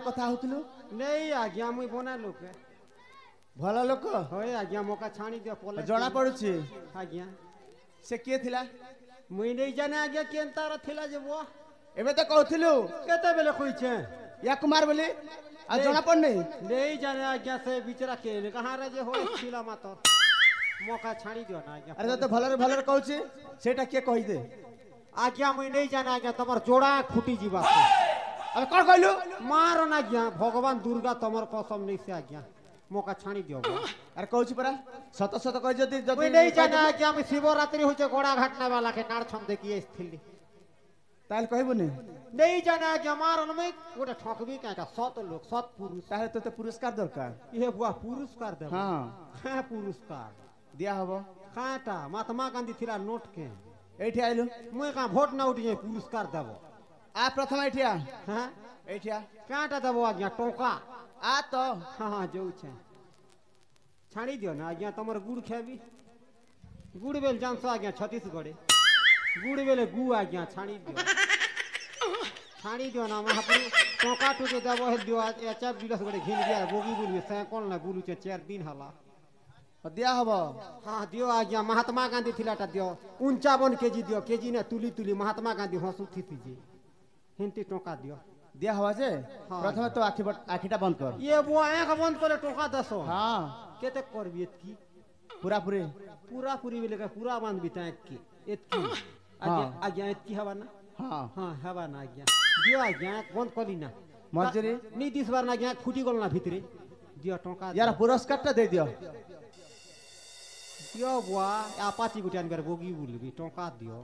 कथा होतलु नहीं आज्ञा मुई बना लोक भला लोक होय आज्ञा मोका छाणी दियो पोले जणा पडुछि आज्ञा से के थिला मुई नहीं जाने आज्ञा केन तार थिला जे वो एबे तो कहथिलु केते बेले कोइ छे या कुमार बोली आ जणा पड़नै नहीं जाने आज्ञा से बिचरा के कहां रे जे होय थिला मातर मोका छाणी दियो ना आज्ञा अरे तो भलर कहछि सेटा के कहि दे आज्ञा मुई नहीं जाने आज्ञा तमर जोड़ा फुटी जीवा अबे कोन कहलु मारो ना आज्ञा भगवान दुर्गा तमर कसम नहीं से आज्ञा मोका छाणी दियो अरे कहछि परा सत सत कहि जति मुई नहीं जाने आज्ञा हम शिवरात्रि होचे गोड़ा घाटना वाला के नाड़ छम देखिए स्थिली ताल कहबुनी नहीं जाने आज्ञा मारो ना मैं गोटे ठकबी का सत लोग सत पुरुष ताहे तो पुरस्कार दरकार ये बुआ पुरस्कार दे हां हां पुरस्कार दिया हबो काटा महात्मा गांधी थिला नोट के एठी आइलु मुई का वोट ना उठिए पुरस्कार देबो आ प्रथम एठिया हां एठिया काटा देबो आज्ञा टोका आ तो हां जो छे छाणी दियो ना आज्ञा तमर गुड़ खेबी गुड़ बेल जानसो आज्ञा छत्तीसगढ़ गुड़ बेले गु आज्ञा छाणी दियो ना महापुरु टोका टुके देबो हे दियो एचा बिलस गडे घिन गया बोगी बुलवे से कोन ना गुरु चे 4 दिन हला दिया हबो हां दियो आज्ञा महात्मा गांधी थिलाटा दियो 55 केजी दियो केजी ने तुली तुली महात्मा गांधी हसु थी जे हिंती टोका दियो दिया हवा जे प्रथम तो आखिटा बंद कर ये वो आंख बंद करे टोका दसो हां केते करबी की पूरा पूरी बेले का पूरा बांध बिता की एतकी आज्ञा आज्ञा एतकी हवा ना हां हां हवा ना आज्ञा दियो आज्ञा बंद करी ना मंजूरी नी दिस बार ना आज्ञा फुटी गल ना भितरे दियो टोका यार पुरस्कारटा दे दियो दियो बुआ आपाची गुटान कर बोगी बुलबी टोका दियो